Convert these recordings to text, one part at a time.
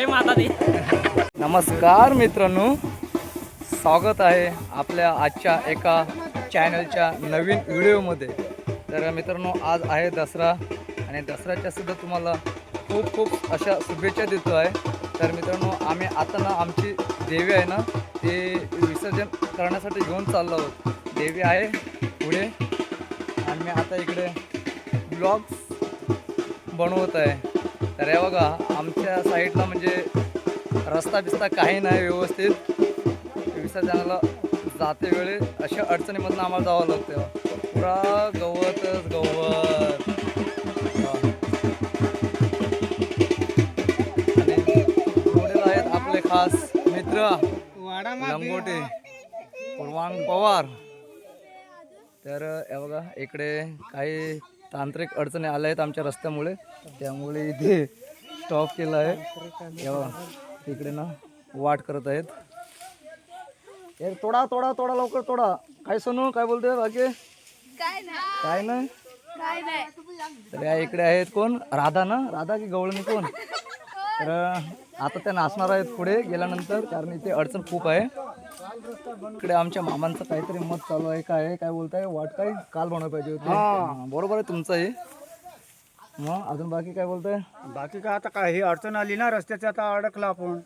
जय माता दी. नमस्कार मित्रांनो, स्वागत आहे आपल्या आजच्या एका चॅनलच्या नवीन व्हिडिओमध्ये. तर मित्रांनो, आज आहे दसरा आणि दसऱ्याच्या सुद्धा तुम्हाला खूप खूप अशा शुभेच्छा देतो आहे. तर मित्रांनो, आम्ही आता ना आमची देवी आहे ना ते विसर्जन करण्यासाठी घेऊन चाललो आहोत. देवी आहे पुढे आणि मी आता इकडे ब्लॉग्स बनवत आहे. तर हे बघा, आमच्या साईडला म्हणजे रस्ता बिस्ता काही नाही व्यवस्थित. विसर्जनाला जाते वेळी अशा अडचणीमधून आम्हाला जावं लागतं. पुरा गवतच गवत. आणि पुढे आहेत आपले खास मित्र लंगोटे पूर्वांग पवार. तर हे बघा, इकडे काही तांत्रिक अडचणी आल्या आहेत आमच्या रस्त्यामुळे, त्यामुळे इथे स्टॉप केला आहे. हे बघा, इकडे ना वाट करत आहेत. हे तोडा तोडा तोडा, लवकर तोडा. काय सोनू, काय बोलतोय बाकी? काय नाही. तर या इकडे आहेत कोण, राधा ना, राधा की गवळणी कोण. तर आता त्या नाचणार आहेत पुढे गेल्यानंतर, कारण इथे अडचण खूप आहे. इकडे आमच्या मामांचं काहीतरी मत चालू आहे. काय बोलताय, वाट काय काल बनवायला पाहिजे होती. बरोबर आहे तुमचं हे. मग अजून बाकी काय बोलताय? बाकी काय, आता काही अडचण आली ना रस्त्याची, आता अडकला आपण.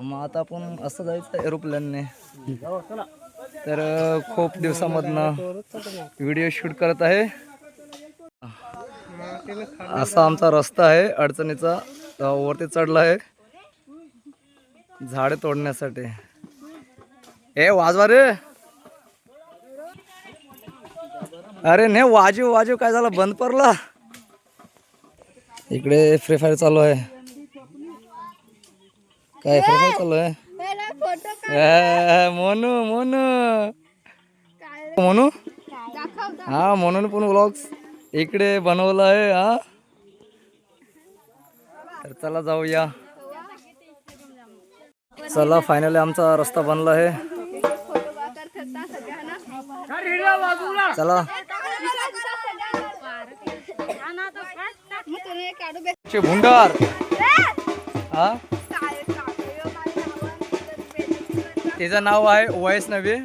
मग आता आपण असं जायचं एरोप्लेनने. तर खूप दिवसामधनं व्हिडिओ शूट करत आहे. असा आमचा रस्ता आहे अडचणीचा, वरती चढला आहे झाडे तोडण्यासाठी. ए वाजवा रे. अरे ने वाजीव वाजीव, काय झालं, बंद पडला. इकडे फ्री फायर चालू आहे. काय फ्री फायर चालू आहे? मोनू मोनू मोनू हा, म्हणून पण व्लॉग्स इकडे बनवला आहे. हा, तर चला जाऊया. चला, फायनली आमचा रस्ता बनला आहे. चला. भुंडार. हा, तिचं नाव आहे वैष्णवी.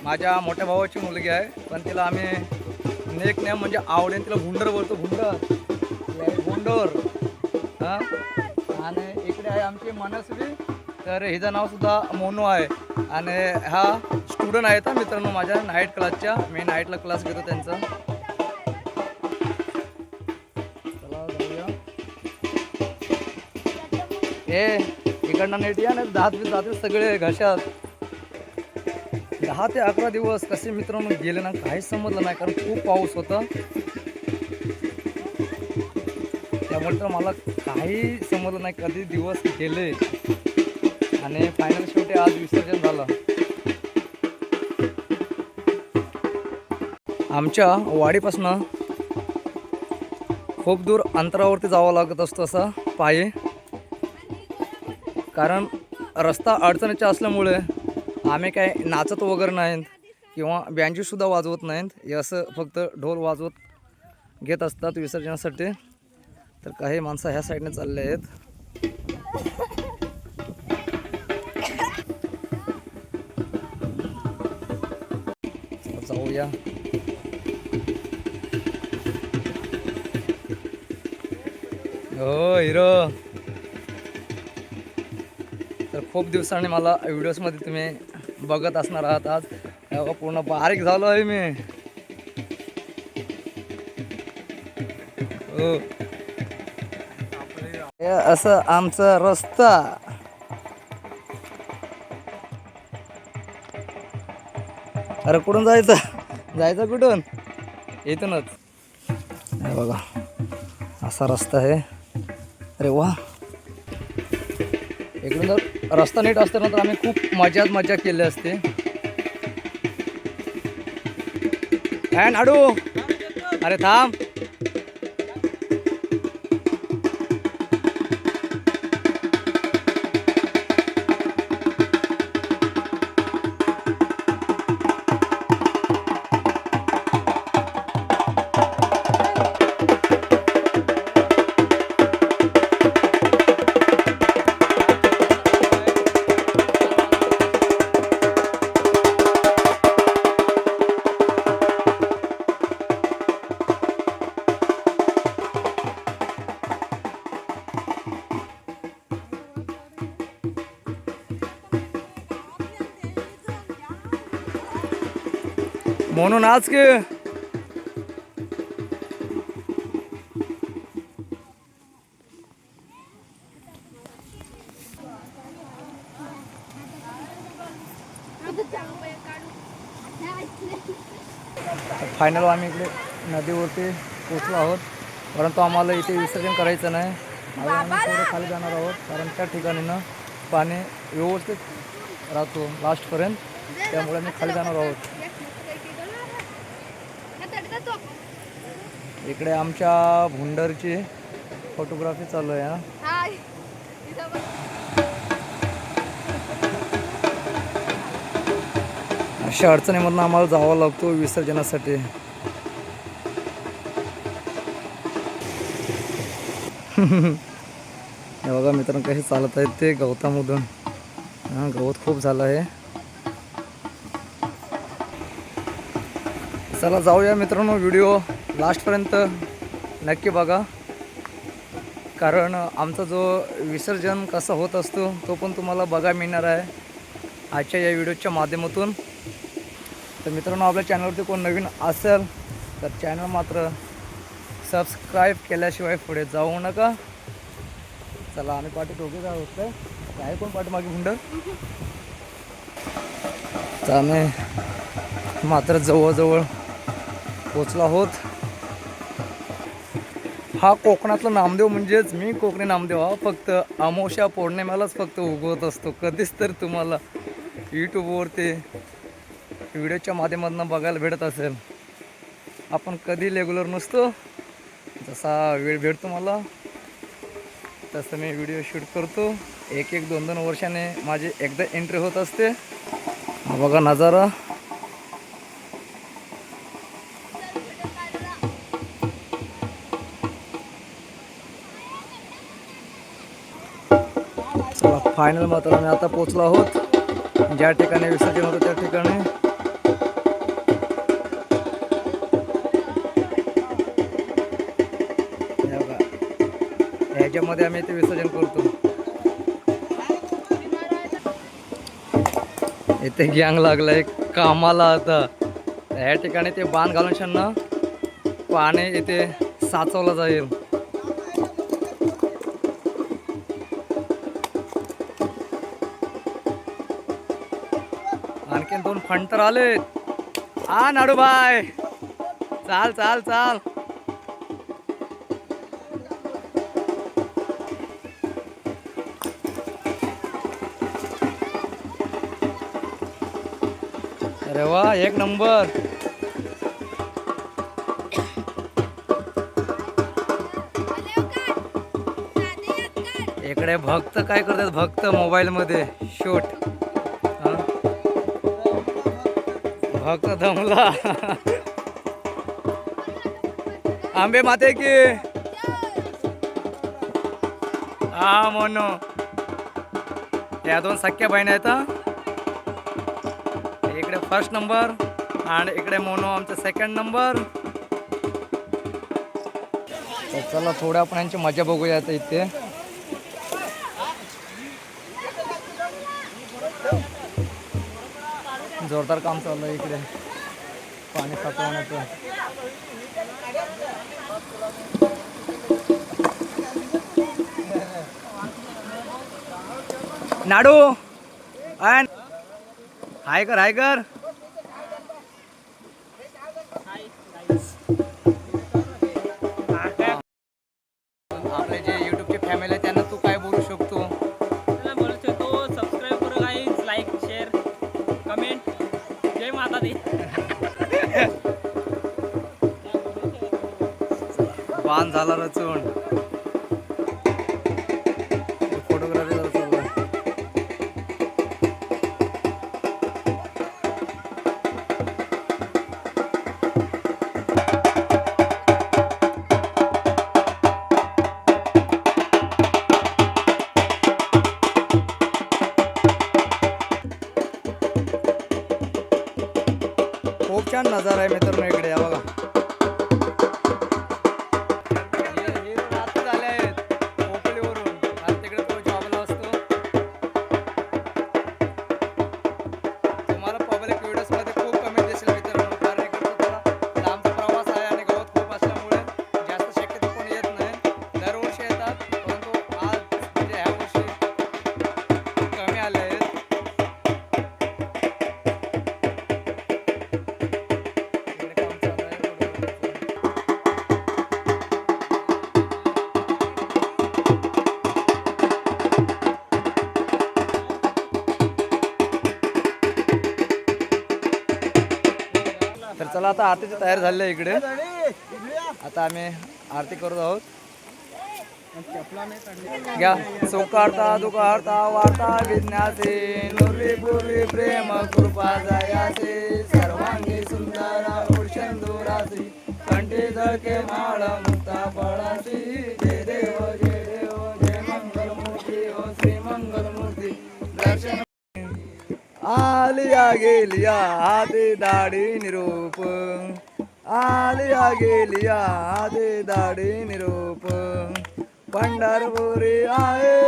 माझ्या मोठ्या भावाची मुलगी आहे, पण तिला आम्ही नेक नेम म्हणजे आवडेल तिला भुंडर बोलतो. भुंडर. हा, आणि इकडे आहे आमची मनस्वी. तर हिचं नाव सुद्धा मोनू आहे. आणि हा स्टुडंट आहेत मित्रांनो माझ्या नाईट क्लासच्या. मी नाईटला क्लास घेतो त्यांचा. चला जाऊया. ए इकडनं नेट या नाही, जाते सगळे घशात. 10 ते 11 दिवस कसे मित्रांनो गेले ना, काहीच समजलं नाही, कारण खूप पाऊस होता. त्यामुळे तर मला काही समजलं नाही कधी दिवस गेले. आणि फायनल शेवटी आज विसर्जन झालं. आमच्या वाडीपासून खूप दूर अंतरावरती जावं लागत असतं असं पायी, कारण रस्ता अडचणीचा असल्यामुळे आम्ही काय नाचत वगैरे नाहीत किंवा बँजूसुद्धा वाजवत नाहीत. हे असं फक्त ढोल वाजवत घेत असतात विसर्जनासाठी. तर काही माणसं ह्या साईडने चालले आहेत. जाऊया. हो हिरो. तर खूप दिवसांनी मला व्हिडिओजमध्ये तुम्ही बघत असणार आहात. आज पूर्ण बारीक झालो आहे मी. हो, हे असं आमचा रस्ता. अरे कुठून जायचं कुठून? इथूनच. हे बघा, असा रस्ता आहे. अरे वा, इकडून जर रस्ता नीट असताना तर आम्ही खूप मजा केली असते. काय नाडू, अरे थांब. म्हणून आज की फायनल आम्ही इकडे नदीवरती पोचलो आहोत, परंतु आम्हाला इथे विसर्जन करायचं नाही. अजून आम्ही थोडं खाली जाणार आहोत, कारण त्या ठिकाणी ना पाणी व्यवस्थित राहतो लास्टपर्यंत, त्यामुळे आम्ही खाली जाणार आहोत. इकडे आमच्या भुंडरची फोटोग्राफी चालू आहे. अशा अडचणीमधून आम्हाला जावं लागतो विसर्जनासाठी. हे बघा मित्रांनो कसे चालत आहेत ते गवतामधून. गवत खूप झालं आहे. चला जाऊया मित्रांनो, व्हिडिओ लास्टपर्यंत नक्की बघा, कारण आमचा जो विसर्जन कसा होत असतो तो पण तुम्हाला बघा मिळणार आहे आजच्या या व्हिडिओच्या माध्यमातून. तर मित्रांनो, आपल्या चॅनलवरती कोण नवीन असेल तर चॅनल मात्र सबस्क्राईब केल्याशिवाय पुढे जाऊ नका. चला आम्ही पाठी दोघे जात होत आहे. कोण पाठीमागे भुंडर? तर आम्ही मात्र जवळजवळ पोचलो आहोत. हा कोकणातला नामदेव म्हणजेच मी कोकणी नामदेव हा फक्त अमावस्या पौर्णिमेलाच फक्त उगवत असतो. कधीच तर तुम्हाला यूट्यूबवरती व्हिडिओच्या माध्यमातून बघायला भेटत असेल. आपण कधी रेग्युलर नसतो, जसा वेळ भेटतो मला तसं मी व्हिडिओ शूट करतो. 1-2 वर्षाने माझी एकदा एंट्री होत असते. हा बघा नजारा. चला फायनल मात्र आम्ही आता पोचलो आहोत ज्या ठिकाणी विसर्जन होतं त्या ठिकाणी. ह्याच्यामध्ये आम्ही ते विसर्जन करतो. इथे गँग लागलाय कामाला. आता ह्या ठिकाणी ते बांध घालून शांना पाणी इथे साचवलं जाईल. आणखीन 2 फंटर आले. नाडू बाय, चाल चाल चाल. अरे वा, एक नंबर. इकडे भक्त काय करतात, भक्त मोबाईल मध्ये शूट. भक्त दमला. आंबे माते की हा मोनो. या 2 सख्या बहिणी आहेत. इकडे फर्स्ट नंबर आणि इकडे मोनो आमचा सेकंड नंबर. तर चला थोडं आपण यांची मजा बघूया आता. इथे जोरदार काम चालू आहे इकडे पाणी साठवण्याचं. नाडू हाय कर, हाय कर. आपले जे युट्यूबचे फॅमिली आहे त्यांना तू काय बोलू शकतो? बोलू शकतो सबस्क्राईब करू, लाईक शेअर कमेंट. जय माता दी. बांध झाला रचून फोटोग्राफी चालू आहे. खूप छान नजारा आहे मित्रांनो इकडे. या बघा रात्र झाले आहेत कोकळीवरून. तिकडे तो जॉबला असतो. तुम्हाला पब्लिक व्हिडिओज मध्ये खूप कमी दिसेल मित्रांनो, कारण चला आता आरतीची तयार झाली आहे इकडे. आता आम्ही आरती करत आहोत. घ्या सुखार्ता दुखार्ता वार्ता विज्ञासे नुरी पूर्वी प्रेम कृपा जयासे सर्वांगी सुंदर उर्षंदुरासी कंठी झळके माळ मुक्ता फळासी जय देव जय देव जय मंगलमूर्ती ओ श्री मंगलमूर्ती दर्शन आलिया गेलिया हाते दाढी निरूप आलिया गेलिया हाते दाढी निरूप पंढरपुरी आये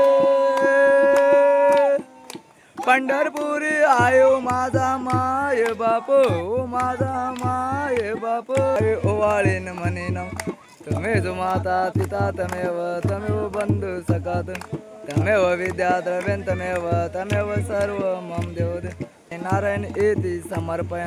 पंढरपुरी आयो माझा माय बाप ओ माझा माय बाप ओवाळीन म्हणीन तमेव माता पिता तमेव बंधू सखात तमेव विद्या द्रव्यं तमेव सर्व मम देव नारायण एति समर्पय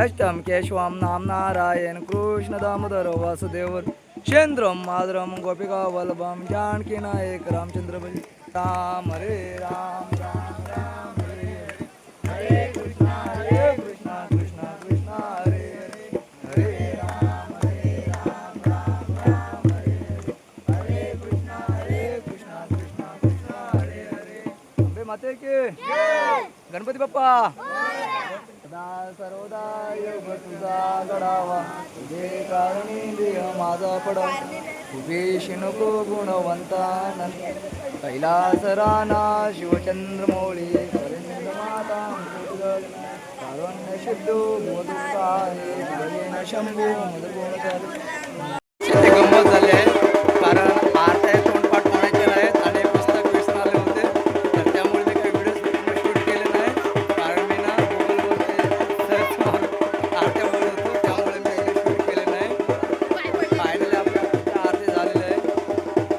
अष्टम केशवम नाम नारायण कृष्ण दामोदर वासुदेव चंद्रम माधुरम गोपिका वल्लभम जानकी नायक रामचंद्र भज राम हरे राम राम राम हरे हरे कृष्णा कृष्णा कृष्णा हरे हरे हरे राम राम राम हरे हरे कृष्णा कृष्णा कृष्णा हरे हरे. अंबे माते के गणपती बाप्पा सदा सर्वदा योग तुझा गडावा तुझे कारणी देह माझा पडा तुझे नको गुणवंता कैलास राणा शिवचंद्रमौळी करिंद माता कारुण्य शुद्धो मधुकारे शंभू मधुगुण गंमत झाली आहे कारण आरत्या तोंडपाठ होण्याचे आहेत आणि पुस्तक विसरले होते तर त्यामुळे मी काही व्हिडिओ शूट केले नाही कारण मी ना गुगलवरती सर्च मारून आरत्या बोलत होतो त्यामुळे मी काही शूट केले नाही. फायनली आपल्या आरती झालेली आहे.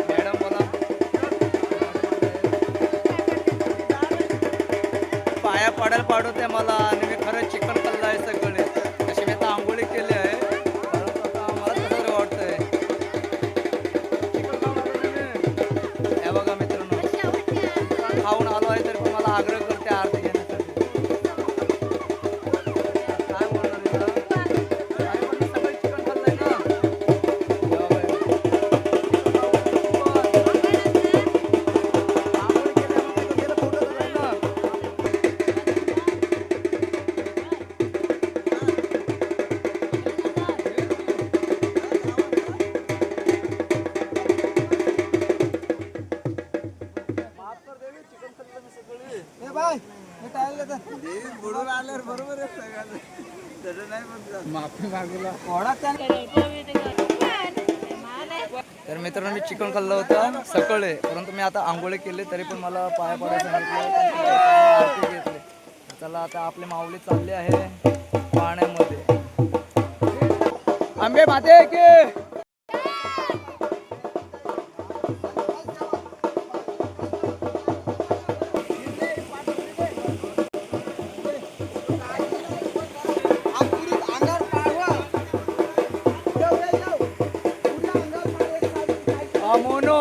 मॅडम बोला पाया पडायला पाडवते मला आणि मी खरंच चिकन खाल्लं आहे सगळे तशी मी आता आंघोळी केली आहे परंतु आता मला कसं वाटतंय हे बघा मित्रांनो खाऊन आलो आहे तरी पण मला आग्रह करते आरती घेण्यासाठी. काय बोलणार इथं? काय पण सगळं चिकन खाल्लंय ना. आंघोळी केली आहे फोटो झालाय ना. तर मित्रांनो मी चिकन खाल्लं होतं सकाळी परंतु मी आता आंघोळी केली तरी पण मला पाया पडायला सांगितलं आरती घेतली. चला आता आपली माऊली चालली आहे पाण्यामध्ये. आंबे माते की मोनो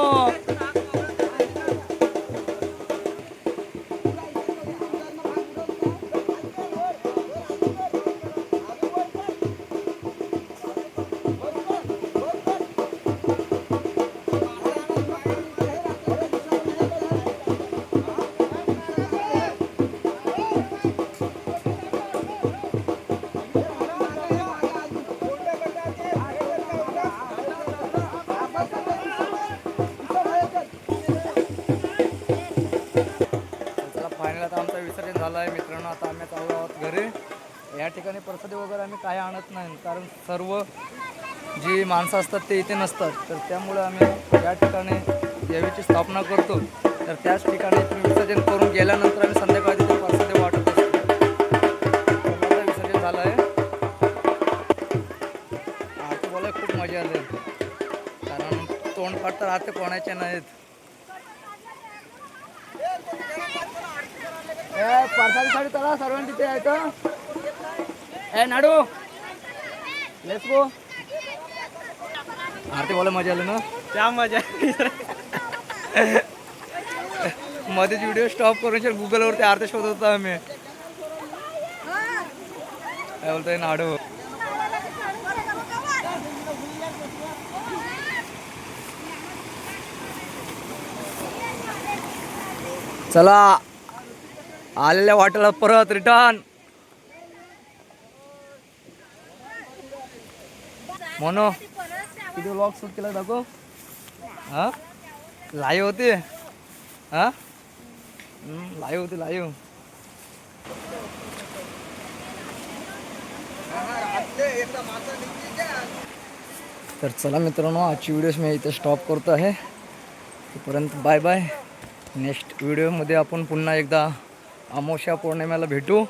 विसर्जन झालं आहे मित्रांनो. आता आम्ही चाललो आहोत घरी. या ठिकाणी प्रसाद वगैरे आम्ही काही आणत नाही कारण सर्व जी माणसं असतात ते इथे नसतात तर त्यामुळे आम्ही या ठिकाणी देवीची स्थापना करतो तर त्याच ठिकाणी विसर्जन करून गेल्यानंतर आम्ही संध्याकाळी तिथे प्रसाद वाटत असतो. विसर्जन झालं आहे. आरती बोलायला खूप मजा आली कारण तोंडपाठ तर आरती कोणाचे नाहीत. प्रसादीसाठी चला सर्वांनी तिथे यायचं. ए नाडू लेट्स गो. आरती बोला मजा आली ना. त्या मजा मध्येच व्हिडिओ स्टॉप करून गुगलवरती आरती शोधत होतो आम्ही. काय बोलतोय नाडू. चला आलेल्या वाटेला परत रिटर्न. म्हणून किती व्लॉग शूट केला दाखव. हा लाईव्ह होती. हा लाईव्ह होती लाईव्ह. तर चला मित्रांनो, आजची व्हिडिओज मी इथे स्टॉप करतो आहे. तोपर्यंत बाय बाय. नेक्स्ट व्हिडिओमध्ये आपण पुन्हा एकदा अमावस्या पौर्णिमेला भेटू.